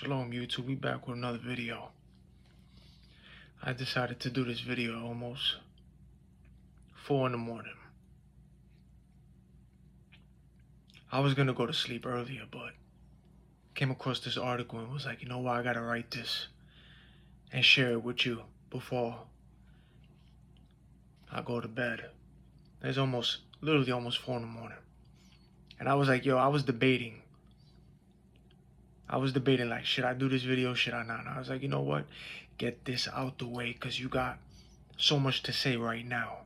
Shalom YouTube, we back with another video. I decided to do this video almost 4 in the morning. I was gonna go to sleep earlier, but came across this article and was like, you know what, I gotta write this and share it with you before I go to bed. It's literally almost 4 in the morning. And I was like, I was debating like, should I do this video, should I not? And I was like, you know what, get this out the way, because you got so much to say right now.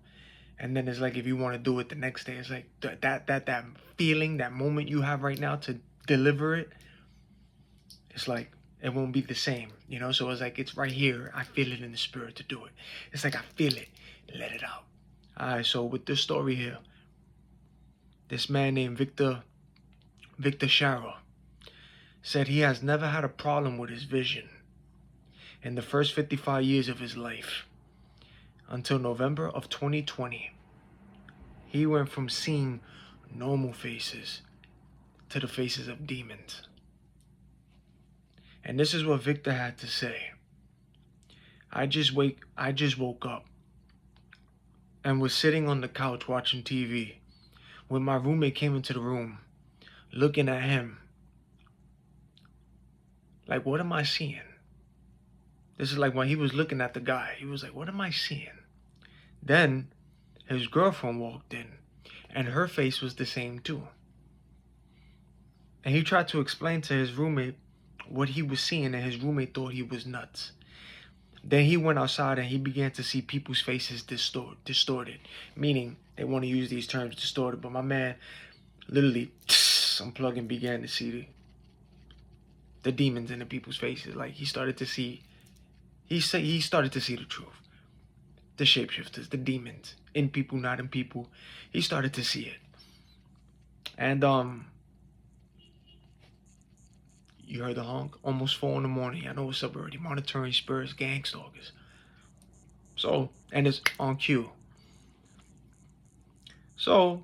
And then it's like, if you want to do it the next day, it's like that feeling, that moment you have right now to deliver it, it's like it won't be the same, you know? So it's like, it's right here. I feel it in the spirit to do it. It's like I feel it. Let it out. All right, so with this story here, this man named Victor Shara said he has never had a problem with his vision in the first 55 years of his life. Until November of 2020, he went from seeing normal faces to the faces of demons. And this is what Victor had to say. I just woke up and was sitting on the couch watching TV when my roommate came into the room, looking at him like, what am I seeing? This is like when he was looking at the guy. He was like, what am I seeing? Then his girlfriend walked in, and her face was the same too. And he tried to explain to his roommate what he was seeing, and his roommate thought he was nuts. Then he went outside and he began to see people's faces distorted, meaning they want to use these terms, distorted, but my man literally unplugged and began to see the demons in the people's faces. Like he started to see the truth. The shapeshifters, the demons, in people, not in people. He started to see it. And you heard the honk? Almost 4 in the morning. I know what's up already. Monitoring spirits, gang stalkers. So, and it's on cue. So,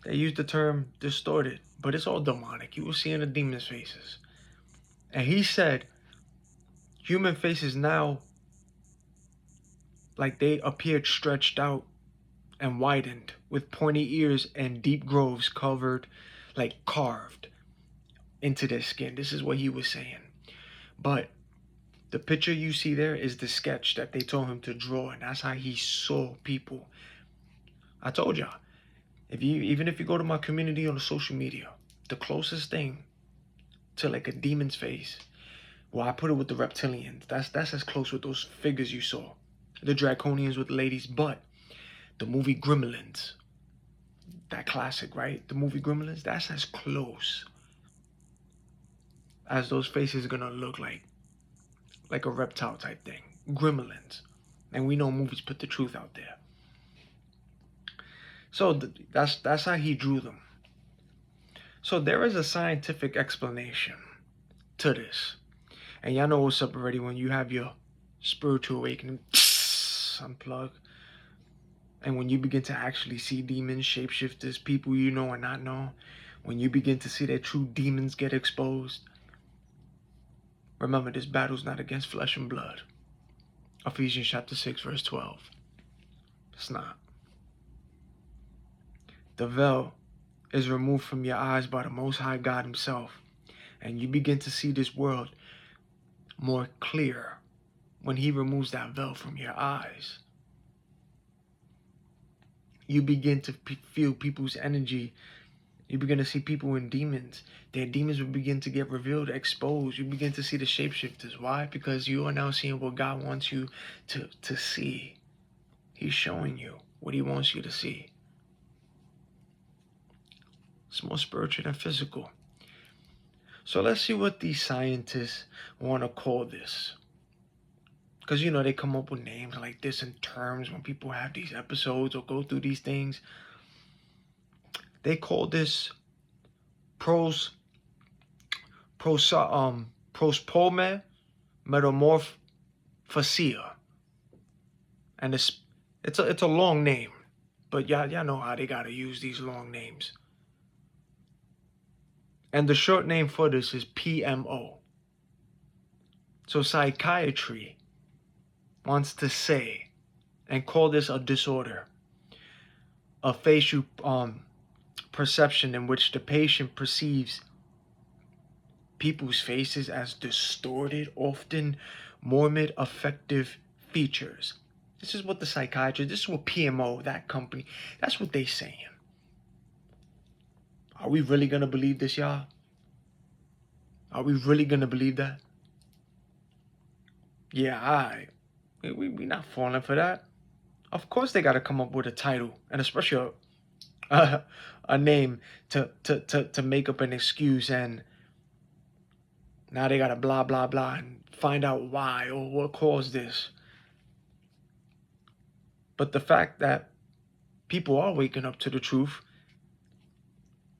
they use the term distorted, but it's all demonic. You will see in the demons' faces. And he said, human faces now, like they appeared stretched out and widened, with pointy ears and deep grooves carved into their skin. This is what he was saying. But the picture you see there is the sketch that they told him to draw, and that's how he saw people. I told y'all, even if you go to my community on the social media, the closest thing to like a demon's face, well, I put it with the reptilians. That's as close with those figures you saw. The draconians with the ladies, but the movie Gremlins, that classic, right? The movie Gremlins, that's as close as those faces are gonna look like a reptile type thing. Gremlins. And we know movies put the truth out there. So that's how he drew them. So there is a scientific explanation to this. And y'all know what's up already when you have your spiritual awakening, unplug. And when you begin to actually see demons, shapeshifters, people you know and not know, when you begin to see that true demons get exposed, remember, this battle's not against flesh and blood. Ephesians chapter 6, verse 12. It's not. The veil is removed from your eyes by the Most High God himself, and you begin to see this world more clear when he removes that veil from your eyes. You begin to feel people's energy. You begin to see people in demons. Their demons will begin to get revealed, exposed. You begin to see the shapeshifters. Why? Because you are now seeing what God wants you to see. He's showing you what he wants you to see. It's more spiritual than physical. So let's see what these scientists want to call this. Because, you know, they come up with names like this in terms when people have these episodes or go through these things. They call this prospome metamorphosia. And it's a long name, but y'all know how they gotta use these long names. And the short name for this is PMO. So psychiatry wants to say and call this a disorder, a facial perception in which the patient perceives people's faces as distorted, often morbid affective features. This is what the psychiatrist, this is what PMO, that company, that's what they saying. Are we really gonna believe this, y'all? Are we really gonna believe that? Yeah, we not falling for that. Of course they gotta come up with a title, and especially a name to make up an excuse, and now they gotta blah blah blah and find out why or what caused this. But the fact that people are waking up to the truth,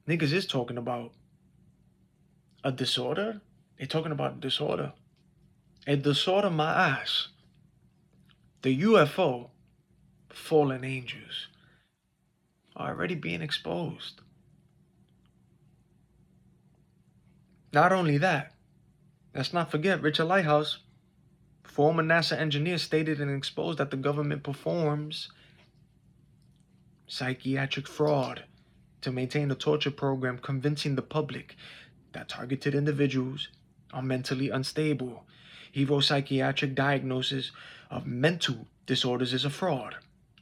niggas is talking about a disorder. They're talking about a disorder. A disorder, my ass. The UFO, fallen angels, are already being exposed. Not only that, let's not forget Richard Lighthouse, former NASA engineer, stated and exposed that the government performs psychiatric fraud to maintain a torture program, convincing the public that targeted individuals are mentally unstable. He wrote psychiatric diagnosis of mental disorders is a fraud.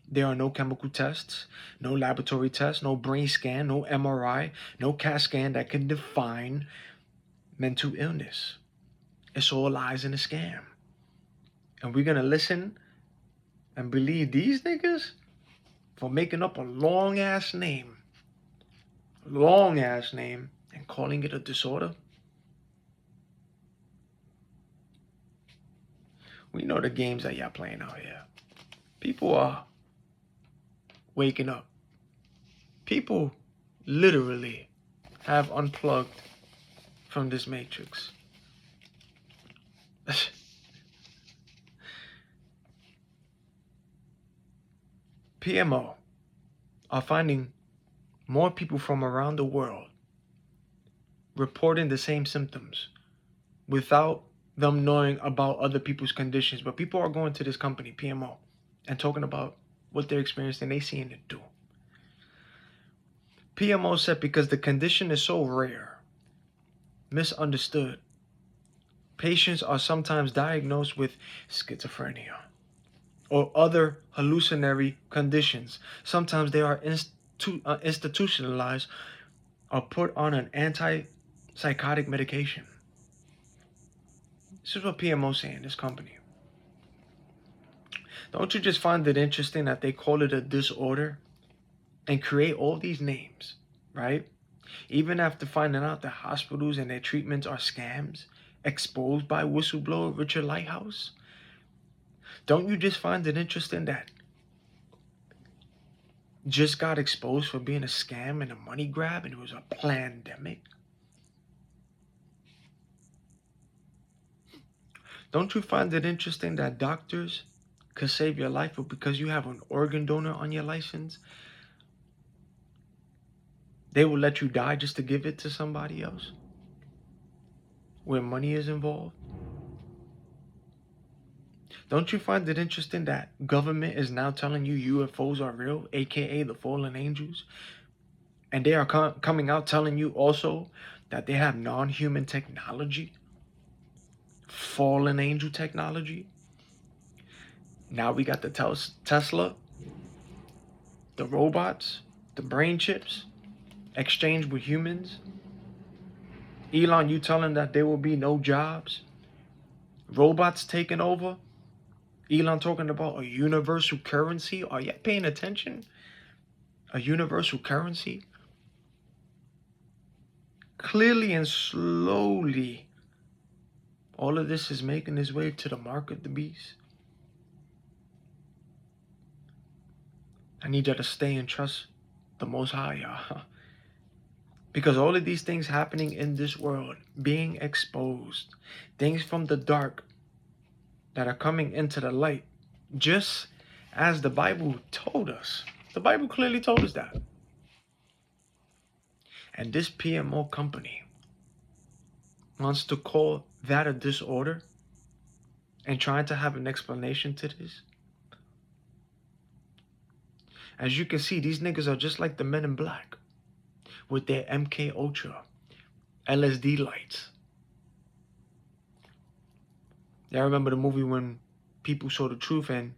There are no chemical tests, no laboratory tests, no brain scan, no MRI, no CAT scan that can define mental illness. It's all lies and a scam. And we're going to listen and believe these niggas for making up a long-ass name, and calling it a disorder? We know the games that y'all playing out here. People are waking up. People literally have unplugged from this matrix. PMO are finding more people from around the world reporting the same symptoms without them knowing about other people's conditions. But people are going to this company, PMO, and talking about what they're experiencing. They seeing it too. PMO said because the condition is so rare, misunderstood, patients are sometimes diagnosed with schizophrenia or other hallucinatory conditions. Sometimes they are institutionalized or put on an antipsychotic medication. This is what PMO is saying, this company. Don't you just find it interesting that they call it a disorder and create all these names, right? Even after finding out that hospitals and their treatments are scams exposed by whistleblower Richard Lighthouse? Don't you just find it interesting that just got exposed for being a scam and a money grab, and it was a pandemic? Don't you find it interesting that doctors could save your life, but because you have an organ donor on your license, they will let you die just to give it to somebody else where money is involved? Don't you find it interesting that government is now telling you UFOs are real, aka the fallen angels? And they are coming out telling you also that they have non-human technology, fallen angel technology. Now we got the Tesla, the robots, the brain chips, exchange with humans. Elon, you telling that there will be no jobs? Robots taking over? Elon talking about a universal currency. Are you paying attention? A universal currency? Clearly and slowly, all of this is making its way to the mark of the beast. I need you to stay and trust the Most High, y'all. Because all of these things happening in this world, being exposed, things from the dark that are coming into the light, just as the Bible told us. The Bible clearly told us that. And this PMO company wants to call that a disorder and trying to have an explanation to this. As you can see, these niggas are just like the Men in Black with their MK Ultra, LSD lights. Y'all remember the movie when people saw the truth and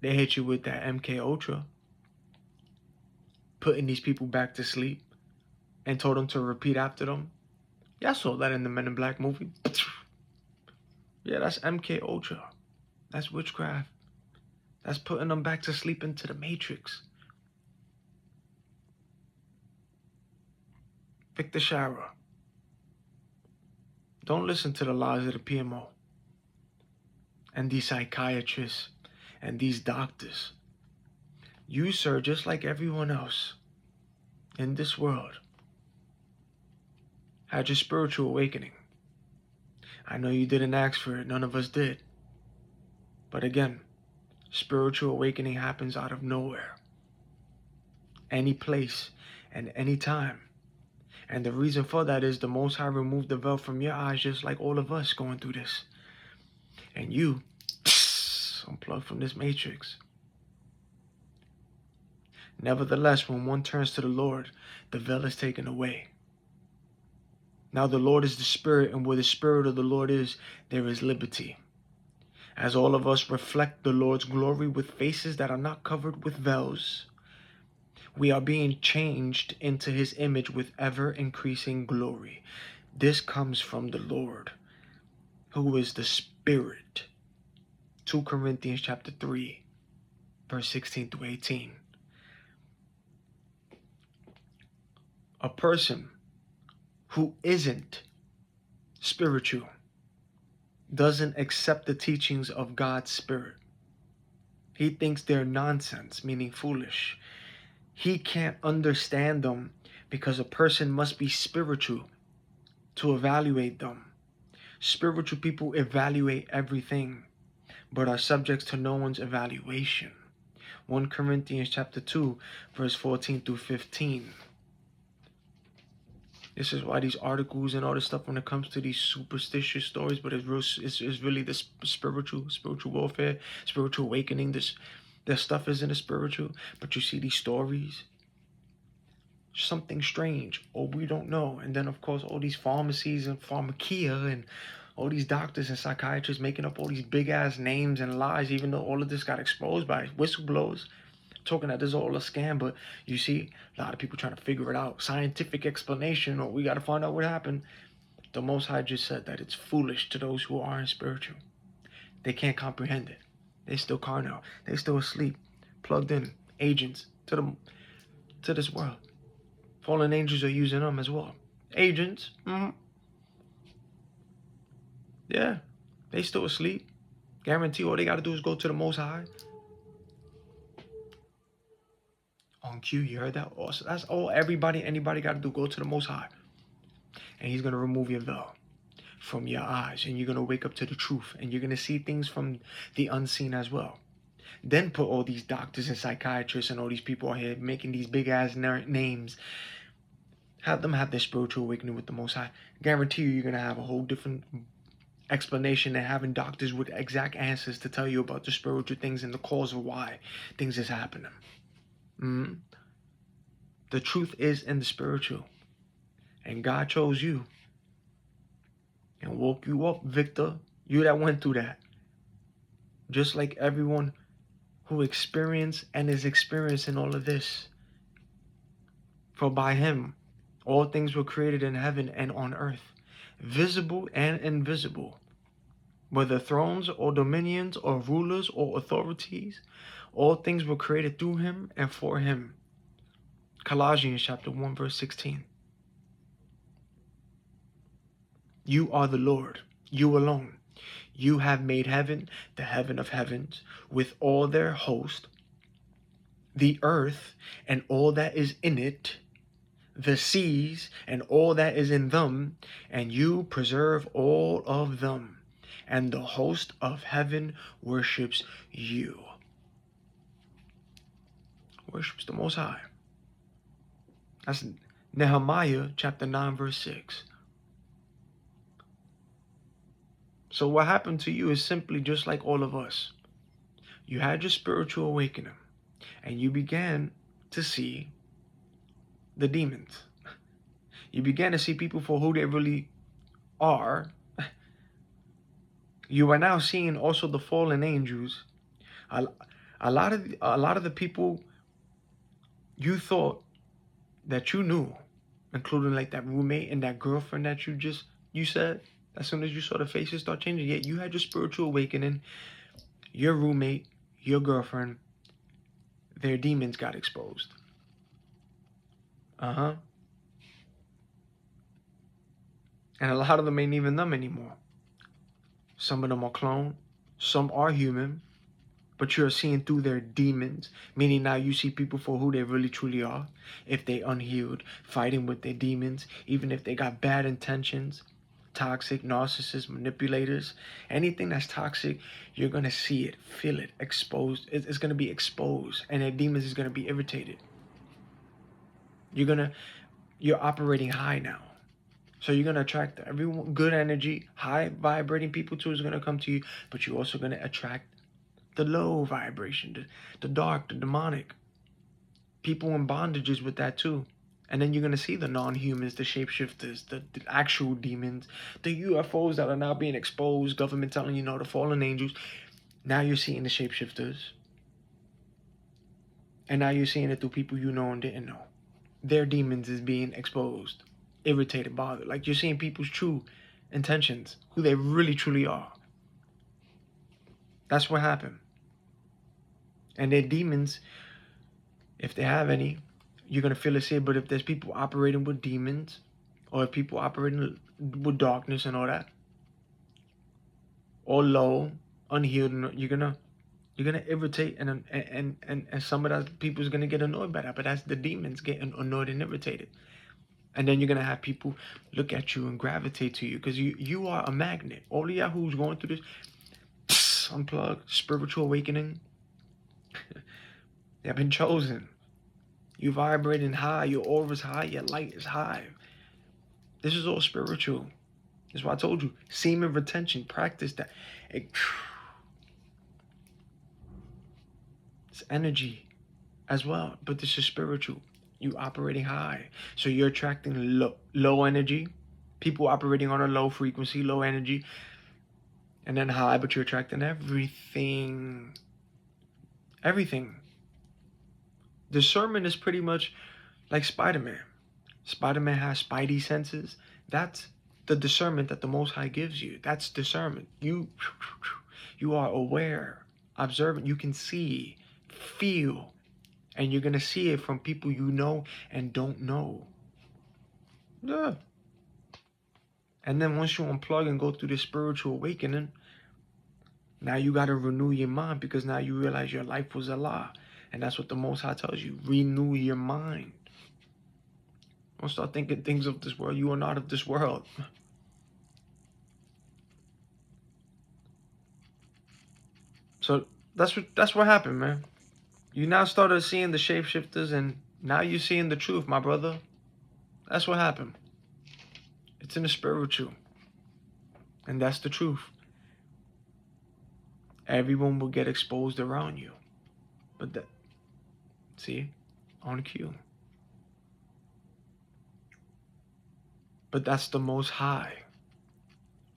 they hit you with that MK Ultra, putting these people back to sleep and told them to repeat after them? Y'all saw that in the Men in Black movie. Yeah, that's MK Ultra. That's witchcraft. That's putting them back to sleep into the Matrix. Victor Shara. Don't listen to the lies of the PMO and these psychiatrists and these doctors. You, sir, just like everyone else in this world, had your spiritual awakening. I know you didn't ask for it. None of us did. But again, spiritual awakening happens out of nowhere. Any place and any time. And the reason for that is the Most High removed the veil from your eyes, just like all of us going through this. And you unplugged from this matrix. Nevertheless, when one turns to the Lord, the veil is taken away. Now the Lord is the Spirit, and where the Spirit of the Lord is, there is liberty. As all of us reflect the Lord's glory with faces that are not covered with veils, we are being changed into his image with ever-increasing glory. This comes from the Lord, who is the Spirit. 2 Corinthians chapter 3, verse 16 through 18. A person who isn't spiritual doesn't accept the teachings of God's Spirit. He thinks they're nonsense, meaning foolish. He can't understand them because a person must be spiritual to evaluate them. Spiritual people evaluate everything, but are subject to no one's evaluation. 1 Corinthians chapter 2, verse 14 through 15. This is why these articles and all this stuff, when it comes to these superstitious stories, but it's really the spiritual warfare, spiritual awakening. This stuff isn't a spiritual, but you see these stories, something strange, or we don't know. And then, of course, all these pharmacies and pharmakia and all these doctors and psychiatrists making up all these big-ass names and lies, even though all of this got exposed by whistleblowers, talking that this is all a scam. But you see a lot of people trying to figure it out, scientific explanation, or we got to find out what happened. The Most High just said that it's foolish to those who aren't spiritual. They can't comprehend it. They still carnal. They still asleep, plugged in agents to this world. Fallen angels are using them as well. Agents. Yeah, they still asleep. Guarantee all they got to do is go to the Most High. On cue, you heard that? Also, that's all anybody got to do. Go to the Most High. And he's going to remove your veil from your eyes. And you're going to wake up to the truth. And you're going to see things from the unseen as well. Then put all these doctors and psychiatrists and all these people out here making these big-ass names. Have them have their spiritual awakening with the Most High. Guarantee you're going to have a whole different explanation than having doctors with exact answers to tell you about the spiritual things and the cause of why things is happening. The truth is in the spiritual. And God chose you and woke you up, Victor. You that went through that. Just like everyone who experienced and is experiencing all of this. For by him, all things were created in heaven and on earth, visible and invisible, whether thrones or dominions or rulers or authorities, all things were created through him and for him. Colossians chapter 1, verse 16. You are the Lord, you alone. You have made heaven, the heaven of heavens, with all their host, the earth and all that is in it, the seas and all that is in them, and you preserve all of them, and the host of heaven worships you. Worships the Most High. That's Nehemiah chapter 9, verse 6. So what happened to you is simply just like all of us. You had your spiritual awakening and you began to see the demons. You began to see people for who they really are. You are now seeing also the fallen angels. A, a lot of the people you thought that you knew, including like that roommate and that girlfriend that you said, as soon as you saw the faces start changing, yet you had your spiritual awakening, your roommate, your girlfriend, their demons got exposed. Uh-huh. And a lot of them ain't even them anymore. Some of them are cloned, some are human, but you're seeing through their demons, meaning now you see people for who they really truly are. If they unhealed, fighting with their demons, even if they got bad intentions, toxic, narcissists, manipulators, anything that's toxic, you're going to see it, feel it, exposed. It's going to be exposed, and their demons is going to be irritated. You're operating high now. So you're going to attract everyone, good energy, high vibrating people too is going to come to you, but you're also going to attract the low vibration, the dark, the demonic. People in bondages with that too. And then you're going to see the non-humans, the shapeshifters, the actual demons, the UFOs that are now being exposed, government telling you no, the fallen angels. Now you're seeing the shapeshifters. And now you're seeing it through people you know and didn't know. Their demons is being exposed, irritated, bothered. Like you're seeing people's true intentions, who they really truly are. That's what happened. And their demons, if they have any, you're going to feel it here. But if there's people operating with demons, or if people operating with darkness and all that, or low, unhealed, you're gonna irritate, and some of that people is gonna get annoyed by that. But that's the demons getting annoyed and irritated. And then you're gonna have people look at you and gravitate to you because you are a magnet. All of y'all who's going through this, unplug, spiritual awakening, they have been chosen. You vibrating high, your aura is high, your light is high. This is all spiritual. That's why I told you, semen retention, practice that. It's energy as well, but this is spiritual. You operating high, so you're attracting low energy, people operating on a low frequency, low energy, and then high, but you're attracting everything. Discernment is pretty much like Spider-Man. Spider-Man has spidey senses. That's the discernment that the Most High gives you. That's discernment. You are aware, observant. You can see, feel, and you're going to see it from people you know and don't know. Yeah. And then once you unplug and go through this spiritual awakening, now you got to renew your mind, because now you realize your life was a lie. And that's what the Most High tells you. Renew your mind. Don't start thinking things of this world. You are not of this world. So that's what happened, man. You now started seeing the shapeshifters, and now you're seeing the truth, my brother. That's what happened. It's in the spiritual. And that's the truth. Everyone will get exposed around you. But that, see, on cue. But that's the Most High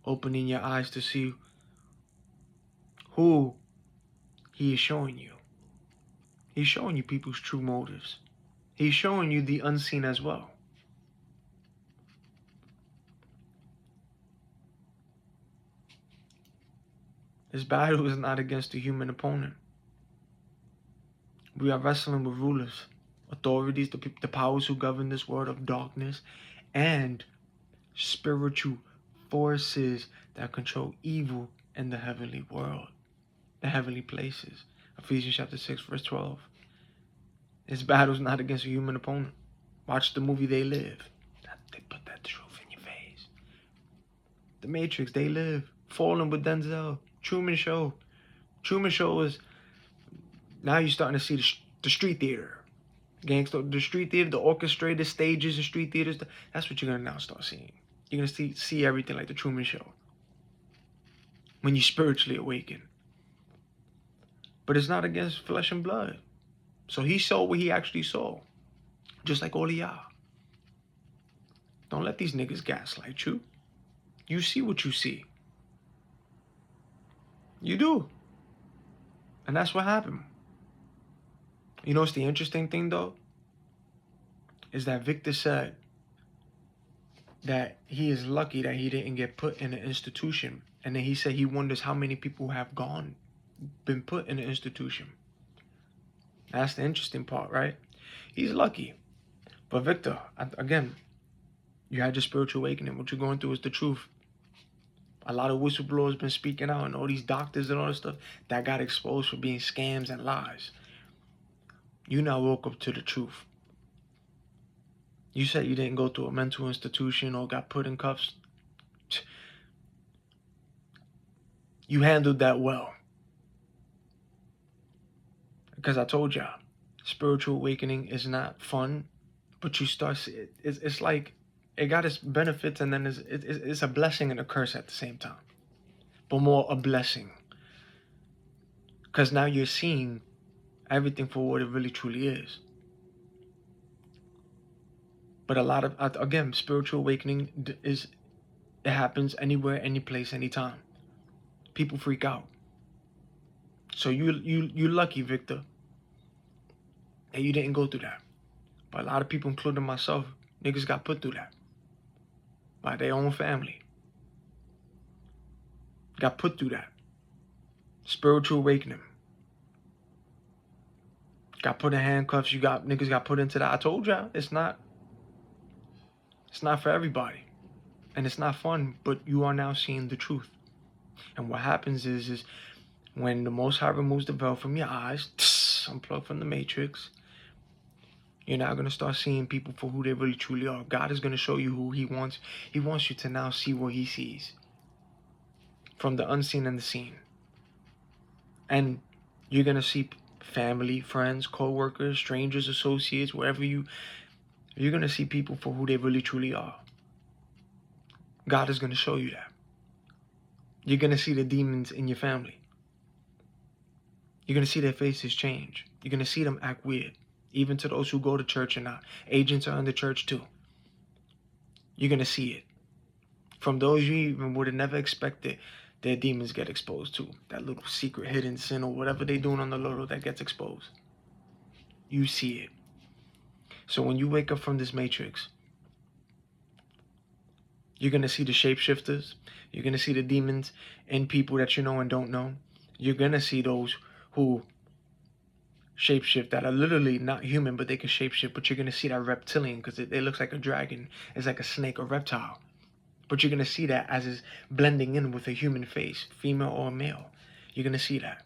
opening your eyes to see who He is showing you. He's showing you people's true motives. He's showing you the unseen as well. This battle is not against a human opponent. We are wrestling with rulers, authorities, the powers who govern this world of darkness, and spiritual forces that control evil in the heavenly world, the heavenly places. Ephesians chapter 6, verse 12. This battle is not against a human opponent. Watch the movie They Live. They put that truth in your face. The Matrix, They Live. Fallen with Denzel. Truman Show. Truman Show is, now you're starting to see the street theater. The street theater, the orchestrated stages and street theaters. That's what you're going to now start seeing. You're going to see everything like the Truman Show. when you spiritually awaken. But it's not against flesh and blood. So he saw what he actually saw. Just like all of y'all. Don't let these niggas gaslight you. You see what you see. You do. And that's what happened. You know what's the interesting thing though? Is that Victor said that he is lucky that he didn't get put in an institution. And then he said he wonders how many people have been put in an institution. That's the interesting part, right? He's lucky. But Victor, again, you had your spiritual awakening. What you're going through is the truth. A lot of whistleblowers been speaking out, and all these doctors and all this stuff that got exposed for being scams and lies. You now woke up to the truth. You said you didn't go to a mental institution or got put in cuffs. You handled that well. Because I told y'all, spiritual awakening is not fun, but you start, it's like, it got its benefits, and then it's a blessing and a curse at the same time. But more a blessing. Because now you're seeing everything for what it really truly is. But a lot of, again, spiritual awakening it happens anywhere, any place, anytime. People freak out. So you're lucky, Victor, that you didn't go through that. But a lot of people, including myself, niggas got put through that. By their own family. Got put through that. Spiritual awakening. Got put in handcuffs. Niggas got put into that. I told y'all, it's not for everybody. And it's not fun, but you are now seeing the truth. And what happens is when the Most High removes the veil from your eyes, unplugged from the matrix, you're now going to start seeing people for who they really truly are. God is going to show you who he wants. He wants you to now see what he sees. From the unseen and the seen. And you're going to see family, friends, co-workers, strangers, associates, wherever you're going to see people for who they really truly are. God is going to show you that. You're going to see the demons in your family. You're going to see their faces change. You're going to see them act weird. Even to those who go to church and not. Agents are in the church too. You're going to see it. From those you even would have never expected, their demons get exposed to. That little secret hidden sin or whatever they're doing on the little that gets exposed. You see it. So when you wake up from this matrix, you're going to see the shapeshifters. You're going to see the demons in people that you know and don't know. You're going to see those who shapeshift that are literally not human, but they can shapeshift. But you're going to see that reptilian because it looks like a dragon. It's like a snake or reptile. But you're going to see that as it's blending in with a human face, female or male. You're going to see that.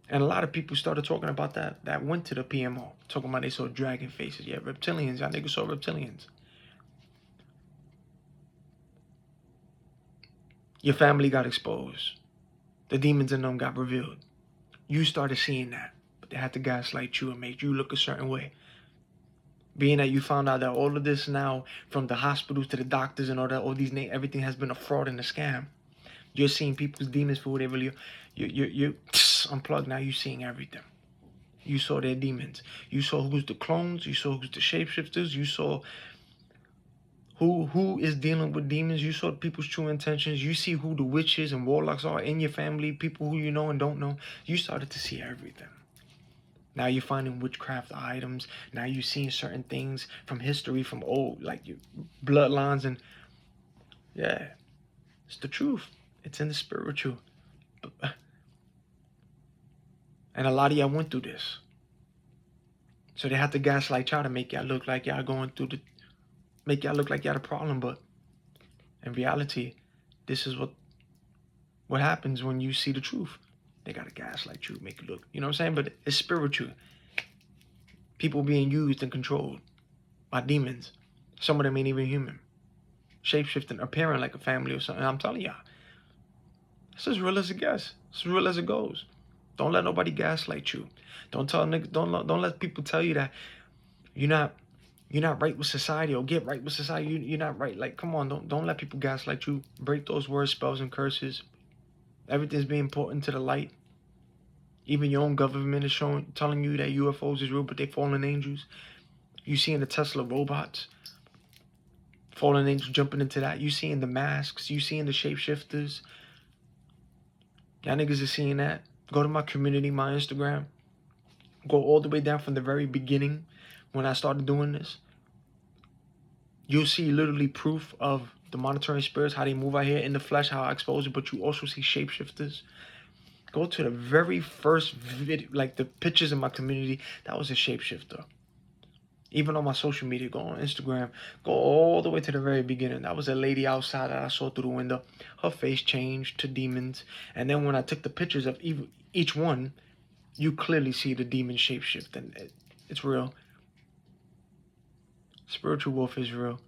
And a lot of people started talking about that went to the PMO. Talking about they saw dragon faces. Yeah, reptilians. Y'all niggas saw reptilians. Your family got exposed. The demons in them got revealed. You started seeing that. But they had to gaslight you and make you look a certain way. Being that you found out that all of this now, from the hospitals to the doctors and all these names, everything has been a fraud and a scam. You're seeing people's demons for who they really are. You're unplugged now. You're seeing everything. You saw their demons. You saw who's the clones. You saw who's the shapeshifters. You saw who is dealing with demons. You saw people's true intentions. You see who the witches and warlocks are in your family, people who you know and don't know. You started to see everything. Now you're finding witchcraft items. Now you're seeing certain things from history, from old, like your bloodlines. And yeah, it's the truth. It's in the spiritual. And a lot of y'all went through this. So they have to gaslight y'all to make y'all look like y'all going through make y'all look like y'all the problem. But in reality, this is what happens when you see the truth. They got to gaslight you, make it look, you know what I'm saying? But it's spiritual. People being used and controlled by demons. Some of them ain't even human. Shapeshifting, appearing like a family or something. I'm telling y'all, it's as real as it gets. It's as real as it goes. Don't let nobody gaslight you. Don't let people tell you that you're not right with society or get right with society. You're not right. Like, come on, don't let people gaslight you. Break those words, spells, and curses. Everything's being put into the light. Even your own government is telling you that UFOs is real, but they fallen angels. You seeing the Tesla robots, fallen angels jumping into that. You seeing the masks. You seeing the shapeshifters. Y'all niggas is seeing that. Go to my community, my Instagram. Go all the way down from the very beginning when I started doing this. You'll see literally proof of the monitoring spirits, how they move out here in the flesh, how I expose it, but you also see shapeshifters. Go to the very first video, like the pictures in my community, that was a shapeshifter. Even on my social media, go on Instagram, go all the way to the very beginning. That was a lady outside that I saw through the window. Her face changed to demons. And then when I took the pictures of each one, you clearly see the demon shapeshift. And it's real. Spiritual warfare is real.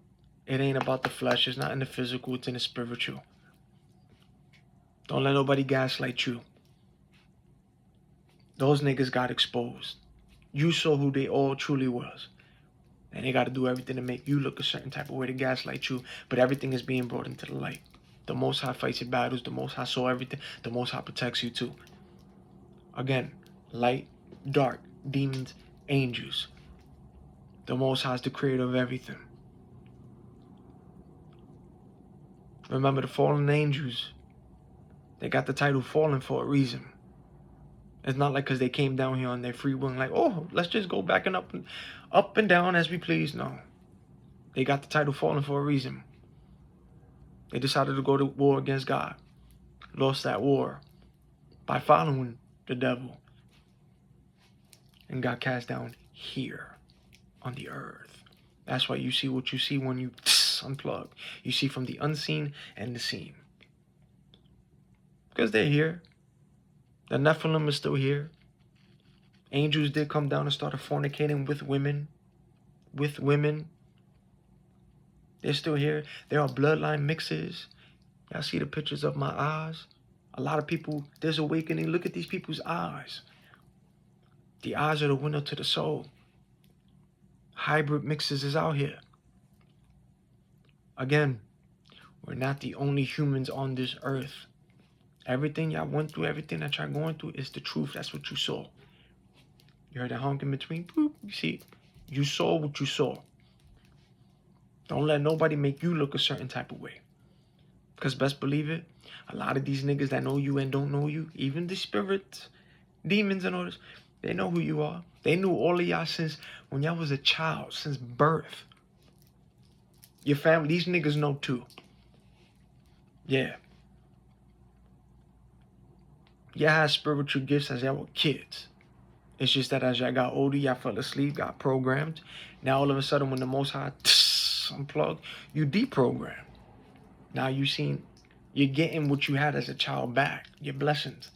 It ain't about the flesh. It's not in the physical. It's in the spiritual. Don't let nobody gaslight you. Those niggas got exposed. You saw who they all truly was. And they got to do everything to make you look a certain type of way to gaslight you. But everything is being brought into the light. The Most High fights your battles. The Most High saw everything. The Most High protects you too. Again, light, dark, demons, angels. The Most High is the creator of everything. Remember the fallen angels. They got the title fallen for a reason. It's not like because they came down here on their free will, like, oh, let's just go back and up and down as we please. No. They got the title fallen for a reason. They decided to go to war against God. Lost that war by following the devil. And got cast down here on the earth. That's why you see what you see when you unplug. You see from the unseen and the seen. Because they're here. The Nephilim is still here. Angels did come down and started fornicating with women. They're still here. There are bloodline mixes. Y'all see the pictures of my eyes? A lot of people, there's awakening. Look at these people's eyes. The eyes are the window to the soul. Hybrid mixes is out here. Again, we're not the only humans on this earth. Everything y'all went through, everything that y'all going through is the truth. That's what you saw. You heard that honk in between? Boop. You see, you saw what you saw. Don't let nobody make you look a certain type of way. Because best believe it, a lot of these niggas that know you and don't know you, even the spirits, demons and all this, they know who you are. They knew all of y'all since when y'all was a child, since birth. Your family, these niggas know too. Yeah. Y'all had spiritual gifts as y'all were kids. It's just that as y'all got older, y'all fell asleep, got programmed. Now all of a sudden when the Most High unplugged, you deprogrammed. Now you're getting what you had as a child back. Your blessings.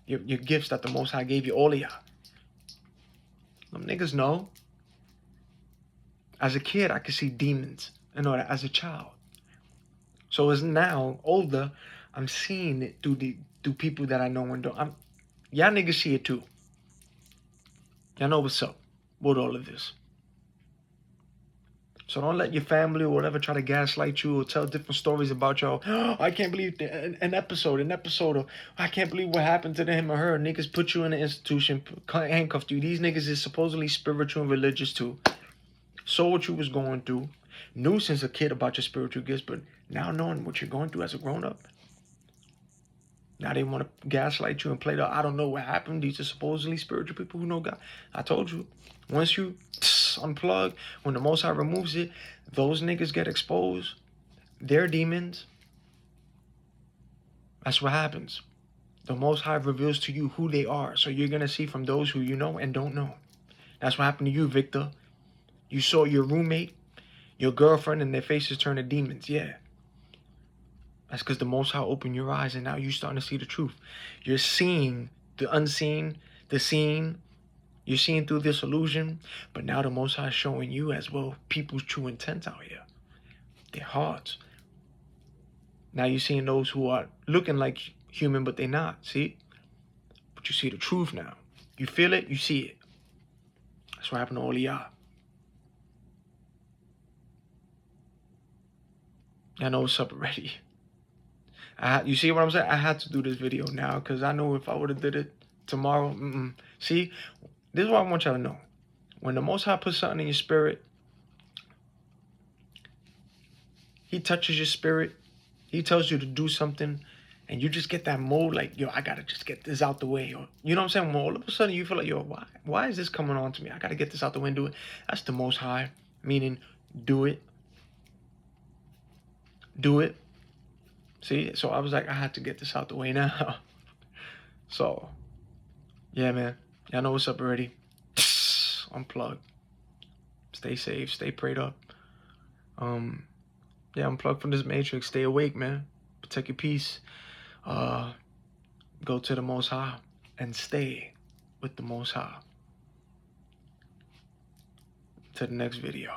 Your gifts that the Most High gave you, all of y'all. Them niggas know. As a kid, I could see demons and all that as a child. So as now older, I'm seeing it through people that I know and don't. Y'all niggas see it too. Y'all know what's up with all of this. So don't let your family or whatever try to gaslight you or tell different stories about y'all. Oh, I can't believe an episode of I can't believe what happened to him or her. Niggas put you in an institution, handcuffed you. These niggas is supposedly spiritual and religious too. Saw what you was going through. Knew since a kid about your spiritual gifts, but now knowing what you're going through as a grown-up. Now they want to gaslight you and play the I don't know what happened. These are supposedly spiritual people who know God. I told you, once you unplug, when the Most High removes it, those niggas get exposed. They're demons. That's what happens. The Most High reveals to you who they are. So you're going to see from those who you know and don't know. That's what happened to you, Victor. You saw your roommate, your girlfriend, and their faces turn to demons. Yeah. That's because the Most High opened your eyes and now you're starting to see the truth. You're seeing the unseen, the seen. You're seeing through this illusion. But now the Most High is showing you as well people's true intent out here. Their hearts. Now you're seeing those who are looking like human, but they're not. See? But you see the truth now. You feel it, you see it. That's what happened to all of y'all. I know what's up already. You see what I'm saying? I had to do this video now because I know if I would have did it tomorrow, see, this is what I want y'all to know. When the Most High puts something in your spirit, he touches your spirit, he tells you to do something, and you just get that mode like, yo, I gotta just get this out the way. Or, you know what I'm saying? Well, all of a sudden you feel like, yo, why is this coming on to me? I gotta get this out the way and do it. That's the Most High, meaning do it. Do it. See? So I was like, I had to get this out the way now. So, yeah, man. Y'all know what's up already. Unplug. Stay safe. Stay prayed up. Yeah, unplug from this matrix. Stay awake, man. Protect your peace. Go to the Most High and stay with the Most High. To the next video.